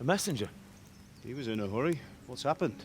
messenger. He was in a hurry. What's happened?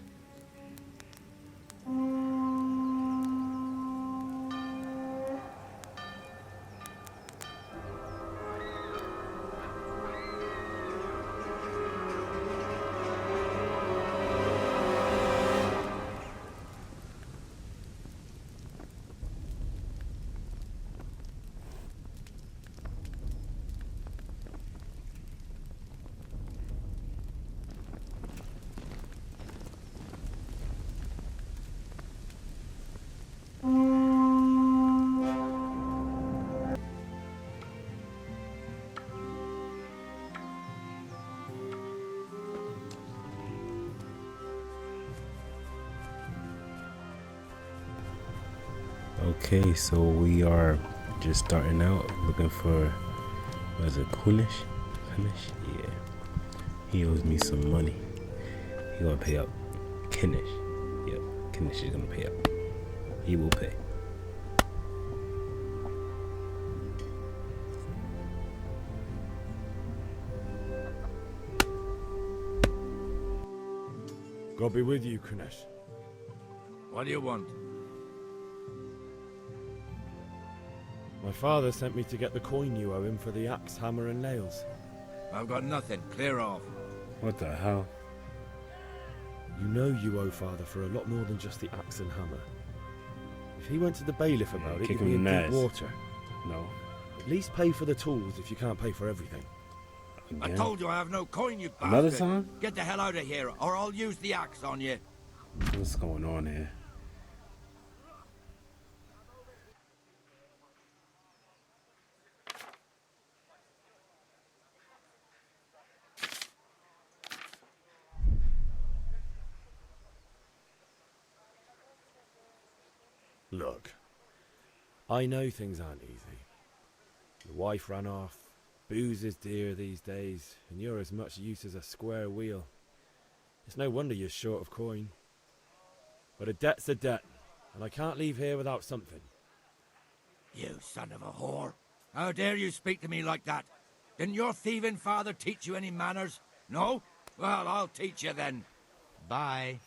Okay, so we are just starting out looking for, what is it, Kunish? Kunish? Yeah. He owes me some money. He gonna pay up. Kinish. Yep, Kinish is gonna pay up. He will pay. God be with you, Kunesh. What do you want? My father sent me to get the coin you owe him for the axe, hammer, and nails. I've got nothing. Clear off. What the hell? You know you owe father for a lot more than just the axe and hammer. If he went to the bailiff about it, kick you'd be him in in the deep ass. water. No. At least pay for the tools if you can't pay for everything. Again? I told you I have no coin, you bastard. Another time? Get the hell out of here, or I'll use the axe on you. What's going on here? Look, I know things aren't easy. The wife ran off, booze is dear these days, and you're as much use as a square wheel. It's no wonder you're short of coin. But a debt's a debt, and I can't leave here without something. You son of a whore. How dare you speak to me like that? Didn't your thieving father teach you any manners? No? Well, I'll teach you then. Bye.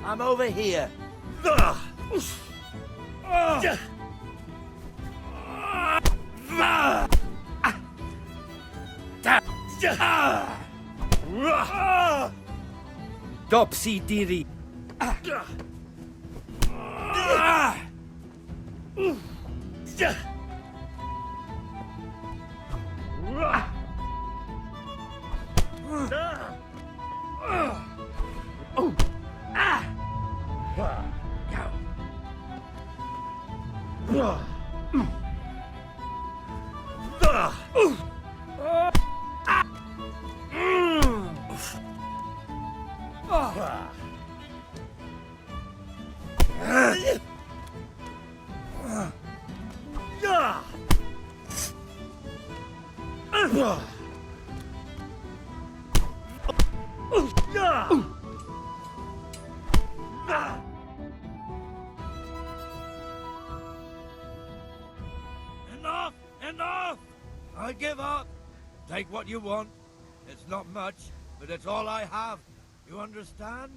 I'm over here. Dopsy diddy. Enough! Enough! I give up. Take what you want. It's not much, but it's all I have. You understand?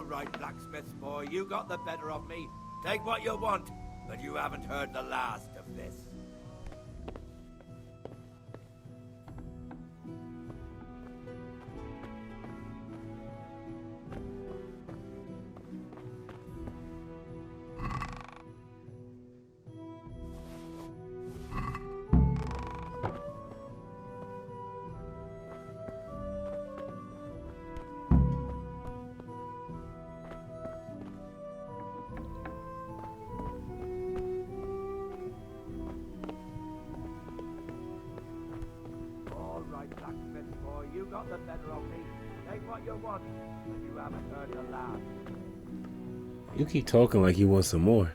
right, blacksmith boy, you got the better of me. Take what you want, but you haven't heard the last of this. All right, blacksmith boy, you got the better of me. Take what you want, but you haven't heard the last. You keep talking like you want some more.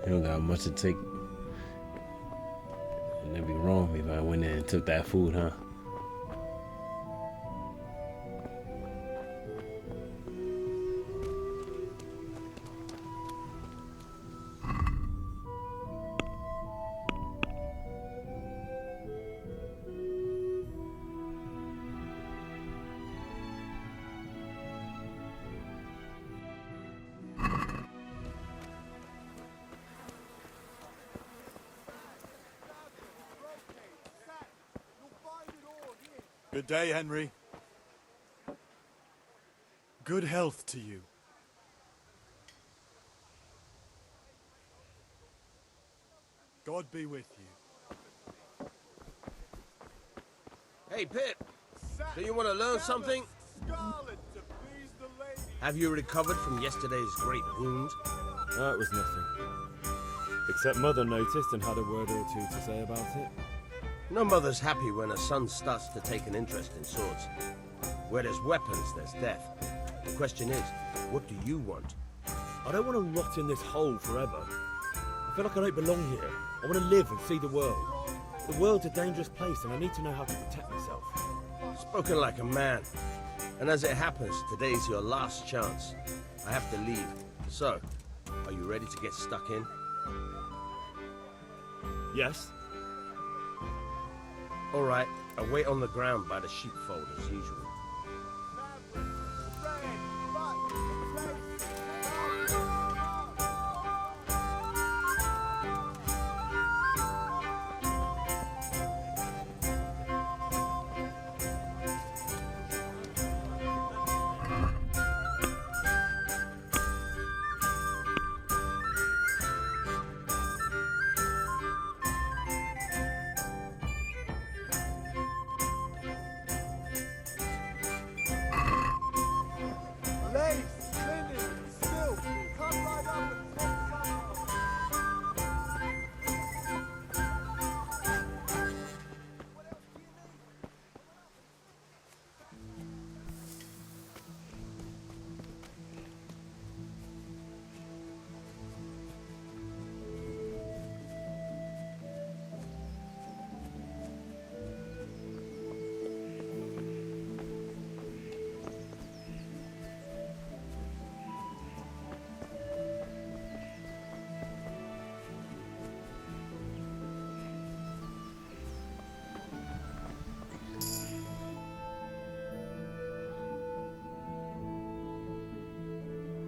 You don't got much to take. And that'd be wrong if I went there and took that food, huh? Good day, Henry. Good health to you. God be with you. Hey, Pip, do you want to learn something? Have you recovered from yesterday's great wound? It was nothing. Except Mother noticed and had a word or two to say about it. No mother's happy when her son starts to take an interest in swords. Where there's weapons, there's death. The question is, what do you want? I don't want to rot in this hole forever. I feel like I don't belong here. I want to live and see the world. The world's a dangerous place and I need to know how to protect myself. Spoken like a man. And as it happens, today's your last chance. I have to leave. So, are you ready to get stuck in? Yes? All right, I'll wait on the ground by the sheepfold as usual.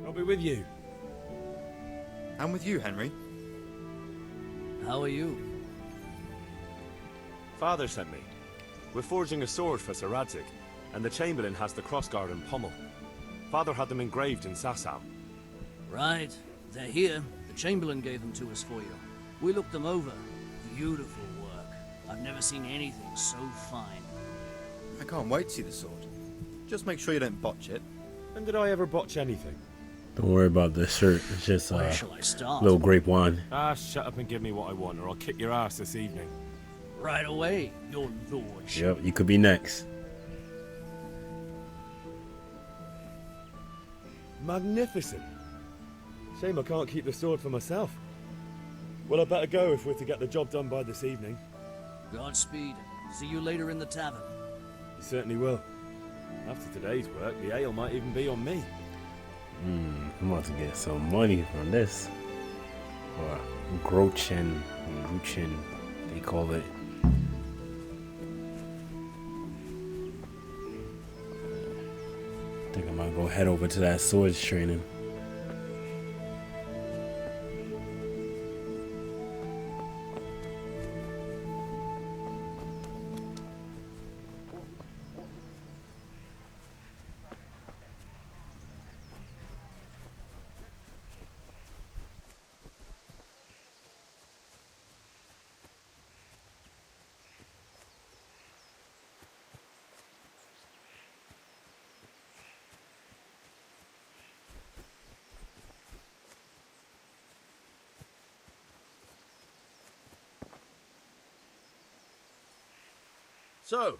I'll be with you. I'm with you, Henry. How are you? Father sent me. We're forging a sword for Sir Radzig, and the Chamberlain has the crossguard and pommel. Father had them engraved in Sasau. Right. They're here. The Chamberlain gave them to us for you. We looked them over. Beautiful work. I've never seen anything so fine. I can't wait to see the sword. Just make sure you don't botch it. When did I ever botch anything? Don't worry about the shirt. It's just Where shall I start? little grape wine. Shut up and give me what I want, or I'll kick your ass this evening. Right away, your lordship. Yep, you could be next. Magnificent. Shame I can't keep the sword for myself. Well, I better go if we're to get the job done by this evening. Godspeed. See you later in the tavern. You certainly will. After today's work, the ale might even be on me. I'm about to get some money from this. Or Grochin, they call it. I'm gonna go head over to that swords training. So,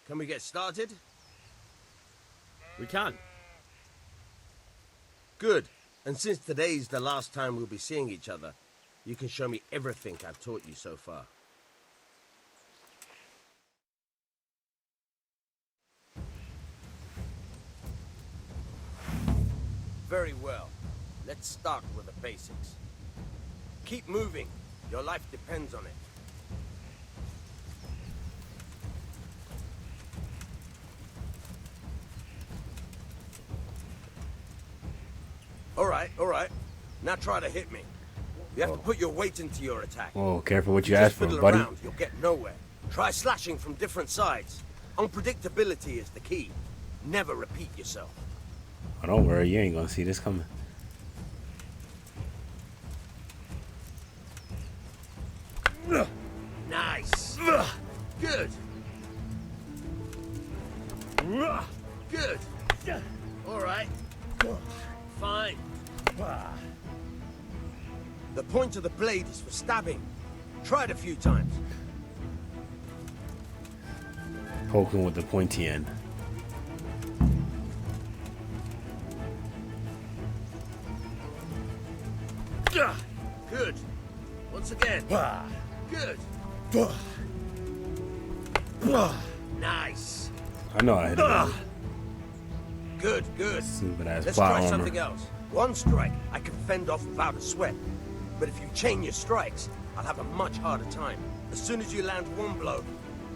can we get started? We can. Good. And since today's the last time we'll be seeing each other, you can show me everything I've taught you so far. Very well. Let's start with the basics. Keep moving. Your life depends on it. All right. Now try to hit me. You have to put your weight into your attack. Oh, careful what you Just ask for, fiddle buddy. around, you'll get nowhere. Try slashing from different sides. Unpredictability is the key. Never repeat yourself. Oh, don't worry, you ain't gonna see this coming. Nice. Good. Good. All right. Fine. The point of the blade is for stabbing. Try it a few times. Poking with the pointy end. Good. Once again. Good. Nice. I know I hit it. Good, good. Stupid ass Let's plot try armor. something else. One strike I can fend off without a sweat. But if you chain your strikes, I'll have a much harder time. As soon as you land one blow,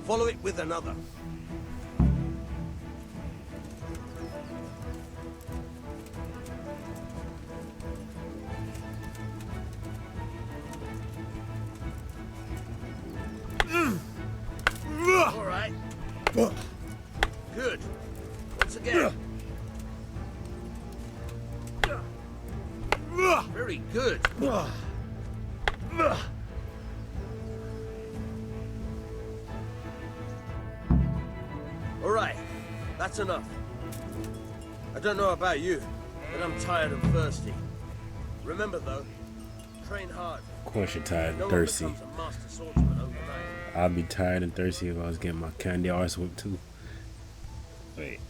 follow it with another. All right. Good. Once again. Very good. All right. That's enough. I don't know about you, but I'm tired and thirsty. Remember though, train hard. Of course you're tired No and one thirsty. becomes a master swordsman overnight. I'd be tired and thirsty if I was getting my candy arse whipped too. Wait.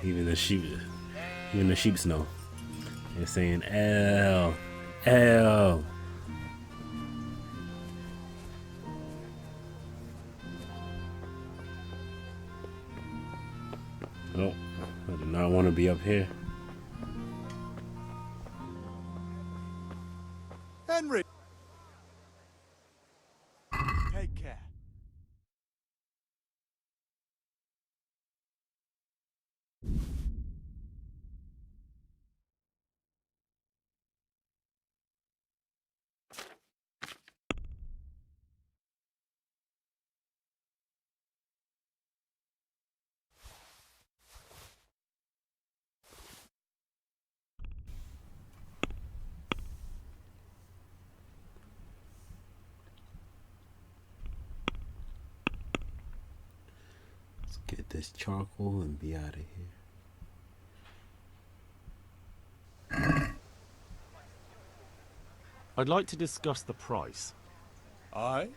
Even the sheeps know. They're saying L, L. Oh, I do not want to be up here. Henry! Take care. Let's get this charcoal and be out of here. I'd like to discuss the price. Aye?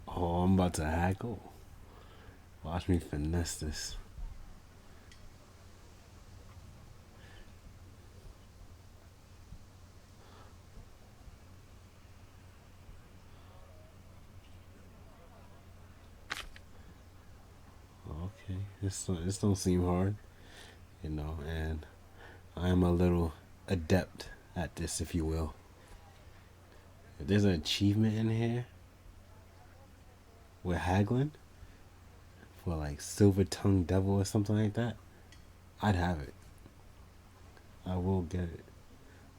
Oh, I'm about to haggle. Watch me finesse this. Okay, this don't seem hard, you know, and I am a little adept at this, if you will. If there's an achievement in here with haggling for like Silver Tongue Devil or something like that, I'd have it. I will get it.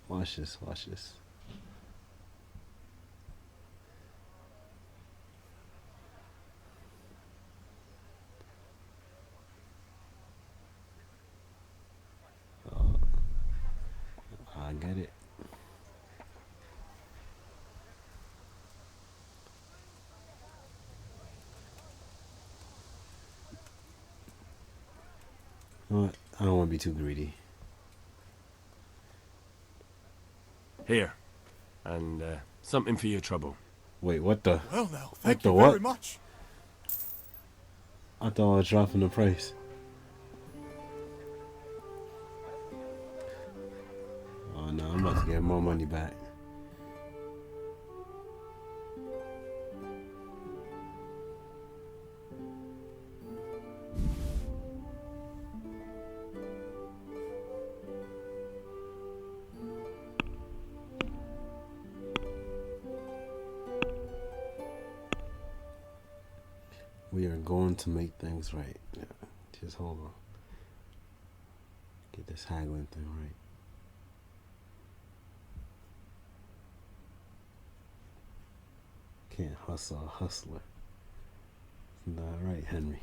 Watch this, watch this. I get it. You know what? I don't want to be too greedy. Here. And something for your trouble. Wait, what the? Well, now, thank the you what? very much. I thought I was dropping the price. Oh no, I'm about to get more money back. We are going to make things right. Yeah, just hold on. Get this haggling thing right. Can't hustle a hustler. It's not right, Henry.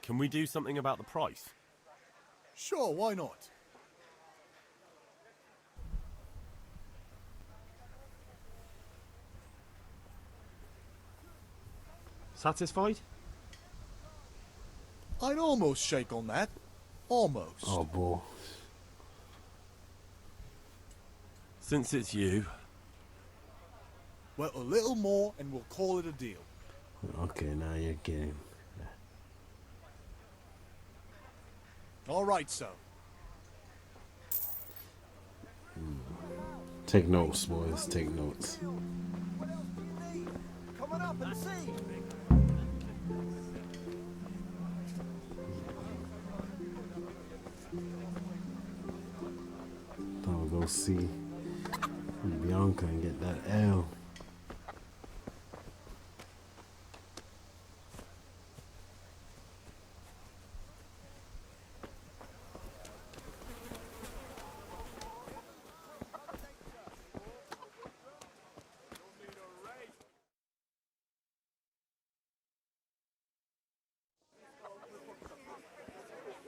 Can we do something about the price? Sure, why not? Satisfied? I'd almost shake on that. Almost. Oh boy. Since it's you. Well, a little more and we'll call it a deal. Okay, now you're getting. All right, so. Take notes, boys. Take notes. Come on up and see. Thought we'd go see Bianca and get that L.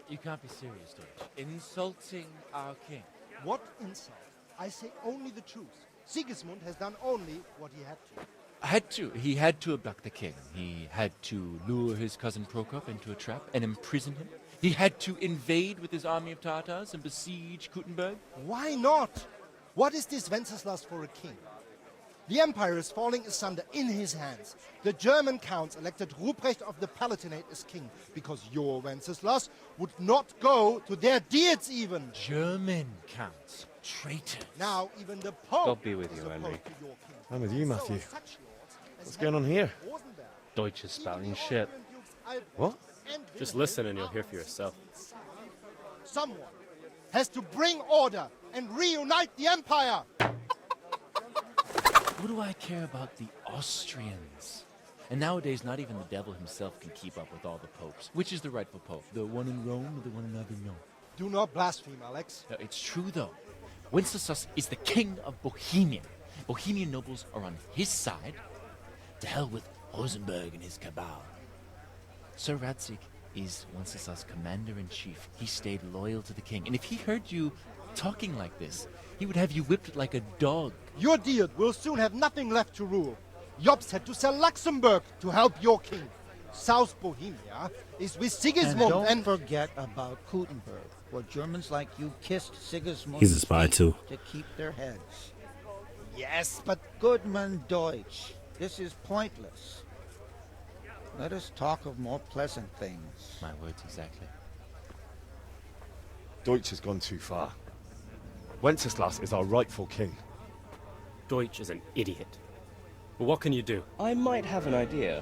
You can't be serious, George. Insulting our king. What insult? I say only the truth. Sigismund has done only what he had to. Had to. He had to abduct the king. He had to lure his cousin Prokop into a trap and imprison him. He had to invade with his army of Tatars and besiege Kuttenberg. Why not? What is this Wenceslas for a king? The empire is falling asunder in his hands. The German counts elected Ruprecht of the Palatinate as king because your Wenceslas would not go to their deeds even. German counts. Traitors. Now even the Pope God be with is you, opposed Henry. to your king. I'm with you, Matthew. So, such lords as What's going on here? Rosenberg, Deutsch is spouting even shit. the Dukes Albrecht What? and Just Wilhelm listen and you'll are hear for yourself. Someone has to bring order and reunite the empire. What do I care about the Austrians? And nowadays, not even the devil himself can keep up with all the popes. Which is the rightful pope? The one in Rome or the one in Avignon? Do not blaspheme, Alex. No, it's true, though. Wenceslas is the king of Bohemia. Bohemian nobles are on his side. To hell with Rosenberg and his cabal. Sir Radzig is Wenceslas' commander-in-chief. He stayed loyal to the king. And if he heard you talking like this, he would have you whipped like a dog. Your deed will soon have nothing left to rule. Jobst had to sell Luxembourg to help your king. South Bohemia is with Sigismund And don't forget about Gutenberg, where Germans like you kissed Sigismund's He's a spy feet too. to keep their heads. Yes, but Goodman Deutsch, this is pointless. Let us talk of more pleasant things. My words exactly. Deutsch has gone too far. Wenceslas is our rightful king. Deutsch is an idiot. But what can you do? I might have an idea.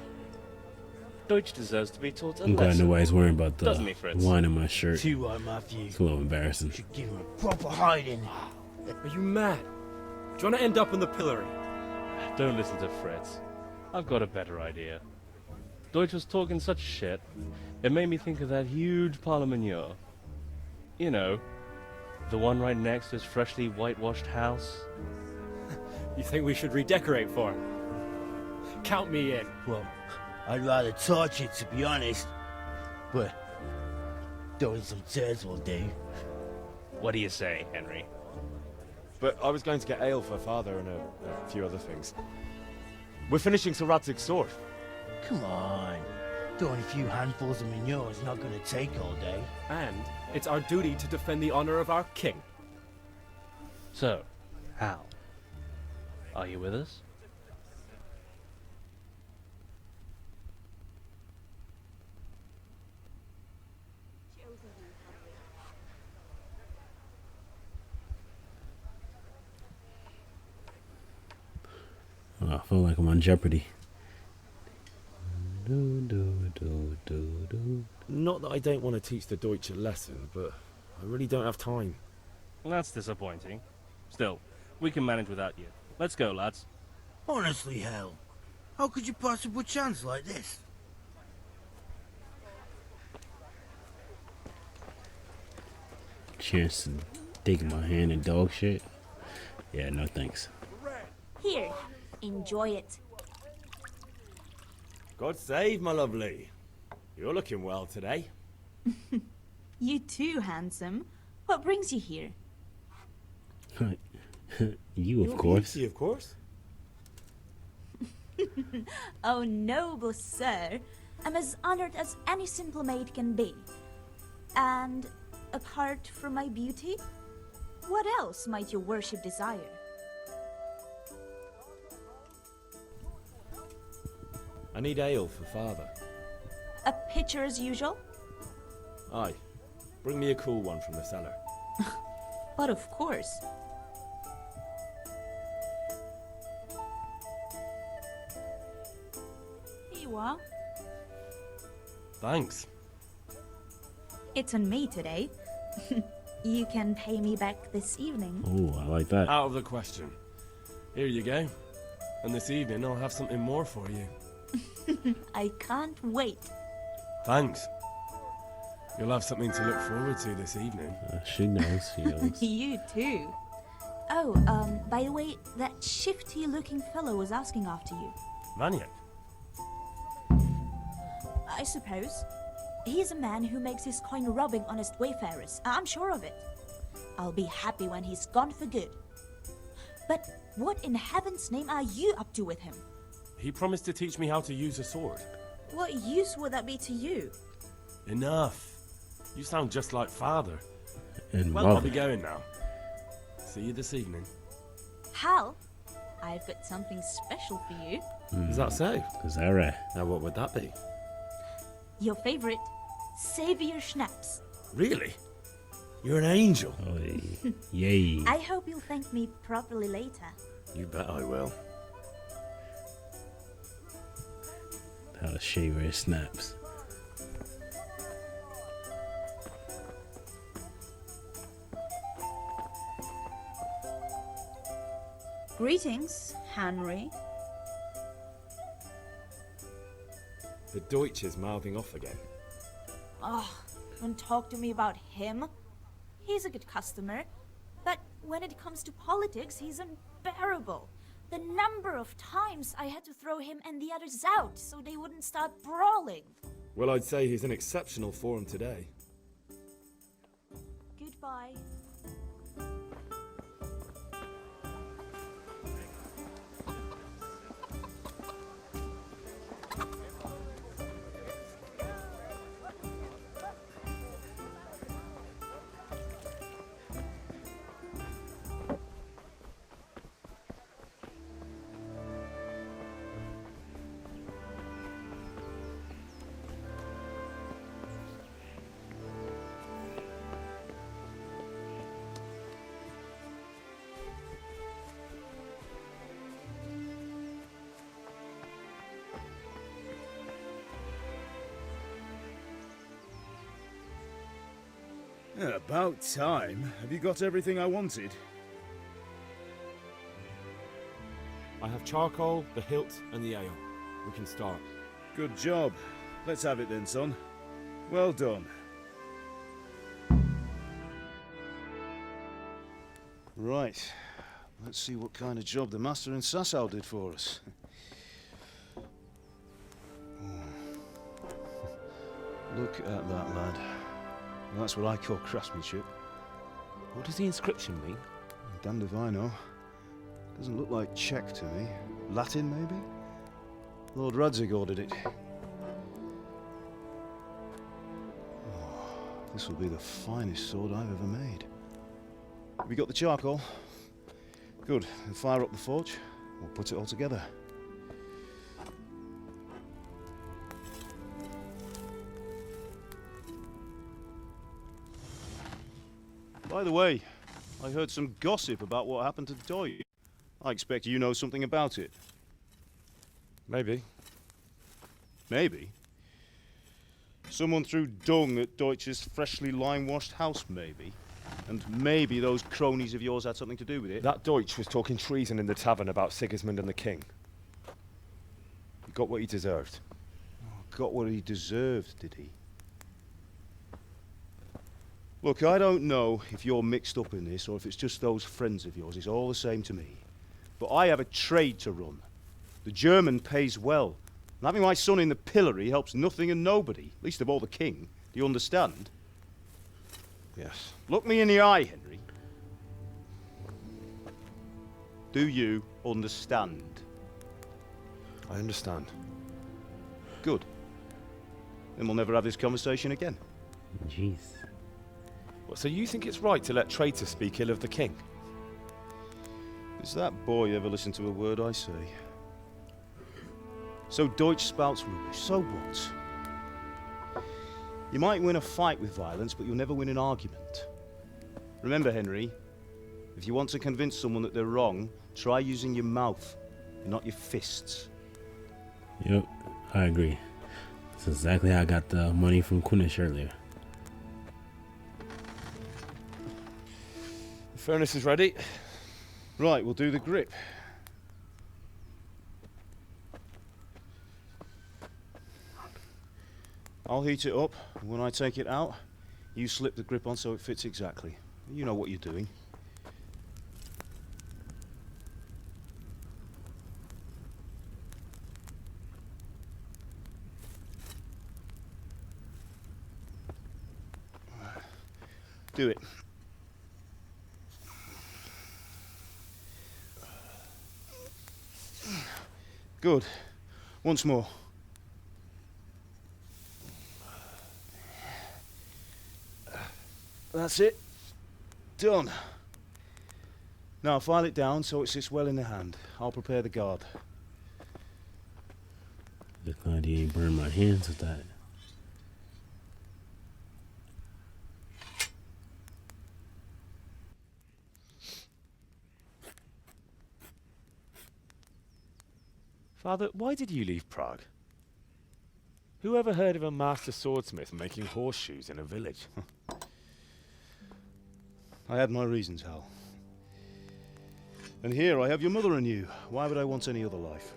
Deutsch deserves to be taught a I'm glad lesson. nobody's worrying about the Doesn't he, Fritz? wine in my shirt. See what, Matthew? It's a little embarrassing. Should give him a proper hiding. Are you mad? Do you want to end up in the pillory? Don't listen to Fritz. I've got a better idea. Deutsch was talking such shit, it made me think of that huge parliament. You know, the one right next to his freshly whitewashed house. You think we should redecorate for him? Count me in. Well, I'd rather torch it, to be honest. But throwing some chairs will do. What do you say, Henry? But I was going to get ale for father and a few other things. We're finishing Sir Radzig's sword. Come on. Throwing a few handfuls of manure is not going to take all day. And it's our duty to defend the honor of our king. So, Hal, are you with us? Oh, I feel like I'm on Jeopardy. Not that I don't want to teach the Deutsch a lesson, but I really don't have time. That's disappointing. Still, we can manage without you. Let's go, lads. Honestly, Hal, how could you possibly chance like this? Chance to dig my hand in dog shit? Yeah, no thanks. Here, enjoy it. God save, my lovely. You're looking well today. You too, handsome. What brings you here? You, of course. Beauty, of course. Oh, noble sir. I'm as honored as any simple maid can be. And apart from my beauty, what else might your worship desire? I need ale for father. A pitcher as usual? Aye. Bring me a cool one from the cellar. But of course. Here you are. Thanks. It's on me today. You can pay me back this evening. Oh, I like that. Out of the question. Here you go. And this evening I'll have something more for you. I can't wait. Thanks. You'll have something to look forward to this evening. She knows, she knows. You too. Oh, by the way, that shifty-looking fellow was asking after you. Maniac? I suppose. He's a man who makes his coin robbing honest wayfarers. I'm sure of it. I'll be happy when he's gone for good. But what in heaven's name are you up to with him? He promised to teach me how to use a sword. What use would that be to you? Enough. You sound just like father. And well, I'll be going now. See you this evening. Hal, I've got something special for you. Is that so? Is that right? Now what would that be? Your favorite, Savior Schnapps. Really? You're an angel. Oh, yay. I hope you'll thank me properly later. You bet I will. How to shave her snaps. Greetings, Henry. The Deutsch is mouthing off again. Oh, don't talk to me about him. He's a good customer, but when it comes to politics, he's unbearable. The number of times I had to throw him and the others out so they wouldn't start brawling. Well, I'd say he's in exceptional form today. Goodbye. Yeah, about time. Have you got everything I wanted? I have charcoal, the hilt, and the ale. We can start. Good job. Let's have it then, son. Well done. Right. Let's see what kind of job the master in Sasau did for us. Look at that, lad. That's what I call craftsmanship. What does the inscription mean? Damned if I know. Doesn't look like Czech to me. Latin, maybe? Lord Radzig ordered it. Oh, this will be the finest sword I've ever made. Have you got the charcoal? Good. Then fire up the forge. We'll put it all together. By the way, I heard some gossip about what happened to Deutsch. I expect you know something about it. Maybe. Maybe? Someone threw dung at Deutsch's freshly lime-washed house, maybe? And maybe those cronies of yours had something to do with it? That Deutsch was talking treason in the tavern about Sigismund and the king. He got what he deserved. Oh, got what he deserved, did he? Look, I don't know if you're mixed up in this or if it's just those friends of yours. It's all the same to me. But I have a trade to run. The German pays well. And having my son in the pillory helps nothing and nobody, least of all the king. Do you understand? Yes. Look me in the eye, Henry. Do you understand? I understand. Good. Then we'll never have this conversation again. Jeez. What, so you think it's right to let traitors speak ill of the king? Does that boy ever listen to a word I say? So Deutsch spouts rubbish. So what? You might win a fight with violence, but you'll never win an argument. Remember, Henry, if you want to convince someone that they're wrong, try using your mouth, and not your fists. Yep, I agree. That's exactly how I got the money from Kunish earlier. The furnace is ready. Right, we'll do the grip. I'll heat it up, and when I take it out, you slip the grip on so it fits exactly. You know what you're doing. Do it. Good. Once more. That's it. Done. Now file it down so it sits well in the hand. I'll prepare the guard. Just glad he ain't burned my hands with that. Father, why did you leave Prague? Who ever heard of a master swordsmith making horseshoes in a village? I had my reasons, Hal. And here I have your mother and you. Why would I want any other life?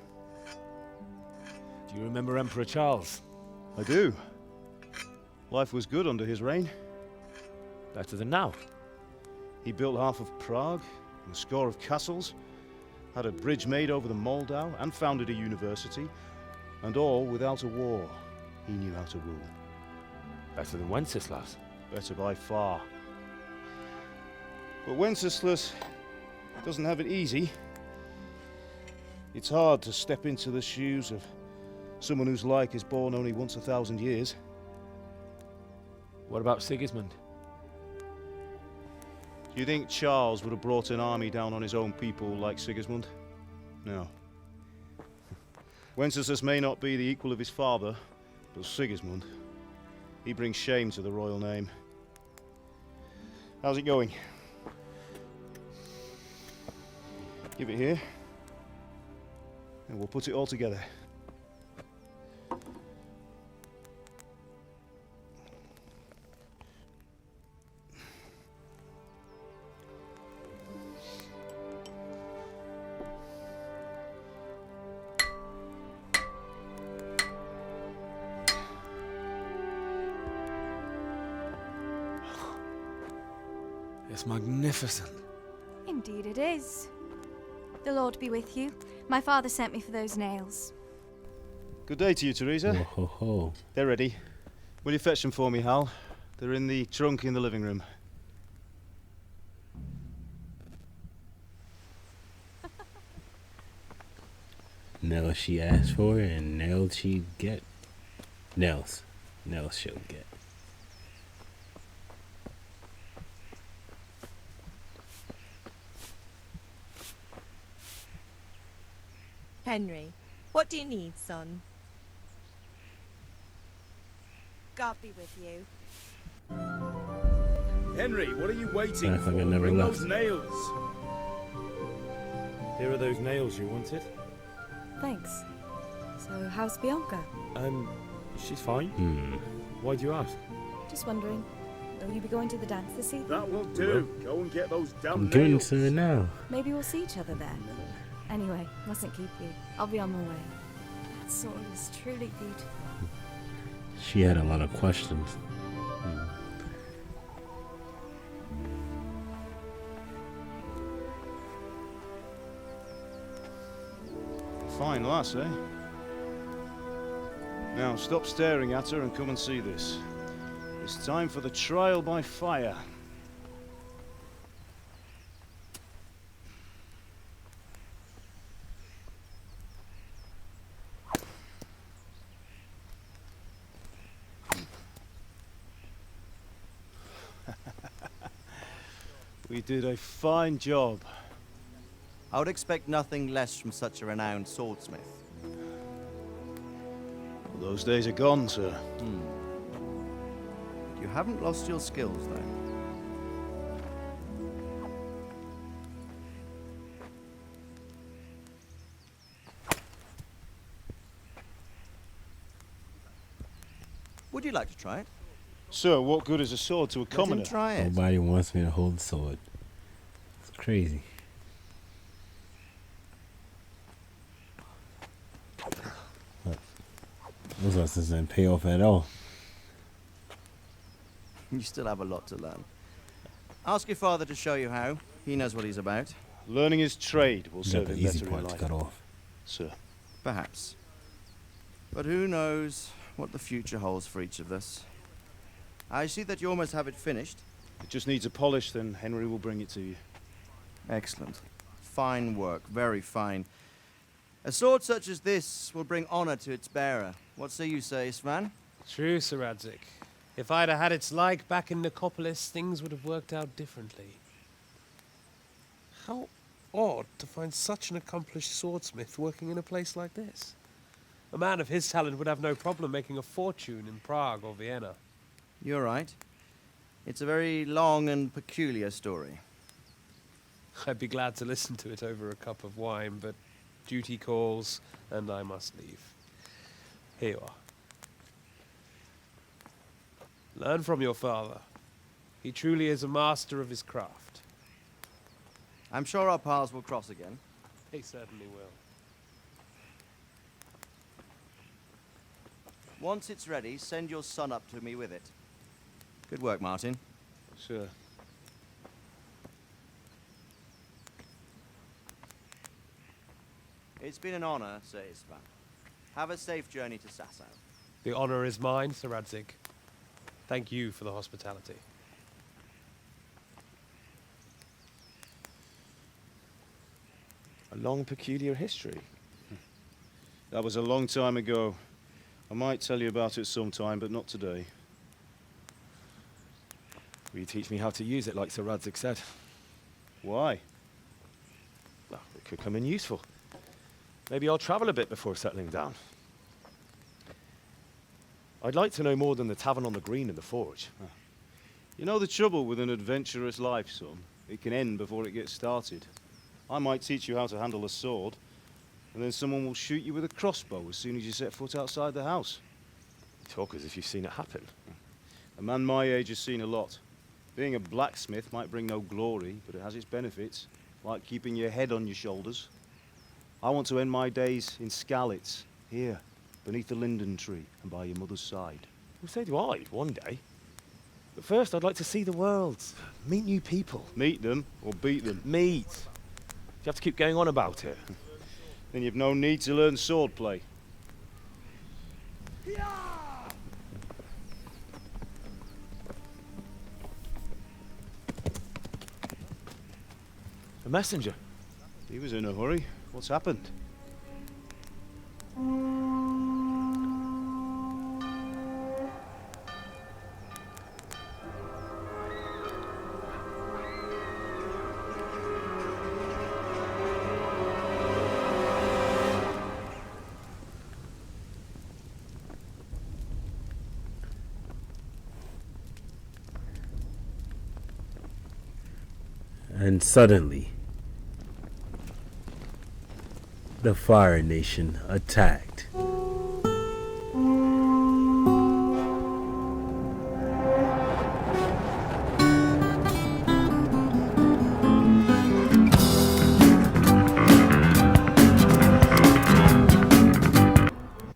Do you remember Emperor Charles? I do. Life was good under his reign. Better than now. He built half of Prague, and a score of castles, had a bridge made over the Moldau, and founded a university, and all without a war. He knew how to rule. Better than Wenceslas. Better by far. But Wenceslas doesn't have it easy. It's hard to step into the shoes of someone whose like is born only once 1,000 years. What about Sigismund? Do you think Charles would have brought an army down on his own people like Sigismund? No. Wenceslas may not be the equal of his father, but Sigismund, he brings shame to the royal name. How's it going? Give it here, and we'll put it all together. It's magnificent. Indeed it is. The Lord be with you. My father sent me for those nails. Good day to you, Teresa. Whoa, ho, ho. They're ready. Will you fetch them for me, Hal? They're in the trunk in the living room. Nails she asked for and nails she get. Nails she'll get. Henry, what do you need, son? God be with you. Henry, what are you waiting Sounds for? like I never Bring left. those nails. Here are those nails you wanted. Thanks. So, how's Bianca? She's fine. Why do you ask? Just wondering. Will you be going to the dance this evening? That will do. Go and get those damn I'm getting nails. to her now. Maybe we'll see each other there. Anyway, mustn't keep you. I'll be on my way. That sword is truly beautiful. She had a lot of questions. Fine lass, eh? Now stop staring at her and come and see this. It's time for the trial by fire. We did a fine job. I would expect nothing less from such a renowned swordsmith. Well, those days are gone, sir. You haven't lost your skills, though. Would you like to try it? Sir, what good is a sword to a commoner? Try it. Nobody wants me to hold the sword. It's crazy. Look, those lessons didn't pay off at all. You still have a lot to learn. Ask your father to show you how. He knows what he's about. Learning his trade will You got serve the him easy better in part to life. cut off. Sir. Perhaps. But who knows what the future holds for each of us. I see that you almost have it finished. It just needs a polish, then Henry will bring it to you. Excellent. Fine work, very fine. A sword such as this will bring honor to its bearer. What say you, Svan? True, Sir Radzik. If I'd have had its like back in Nicopolis, things would have worked out differently. How odd to find such an accomplished swordsmith working in a place like this. A man of his talent would have no problem making a fortune in Prague or Vienna. You're right. It's a very long and peculiar story. I'd be glad to listen to it over a cup of wine, but duty calls, and I must leave. Here you are. Learn from your father. He truly is a master of his craft. I'm sure our paths will cross again. He certainly will. Once it's ready, send your son up to me with it. Good work, Martin. Sir. It's been an honor, Sir Istvan. Have a safe journey to Sasau. The honor is mine, Sir Radzik. Thank you for the hospitality. A long, peculiar history. That was a long time ago. I might tell you about it sometime, but not today. Will you teach me how to use it like Sir Radzik said? Why? Well, it could come in useful. Maybe I'll travel a bit before settling down. I'd like to know more than the tavern on the green and the forge. You know the trouble with an adventurous life, son? It can end before it gets started. I might teach you how to handle a sword, and then someone will shoot you with a crossbow as soon as you set foot outside the house. You talk as if you've seen it happen. A man my age has seen a lot. Being a blacksmith might bring no glory, but it has its benefits, like keeping your head on your shoulders. I want to end my days in Skalitz, here, beneath the linden tree and by your mother's side. Well, so do I, one day. But first, I'd like to see the world. Meet new people. Meet them or beat them? Meet. Do you have to keep going on about it? Then you've no need to learn swordplay. A messenger. He was in a hurry. What's happened? And suddenly, the Fire Nation attacked.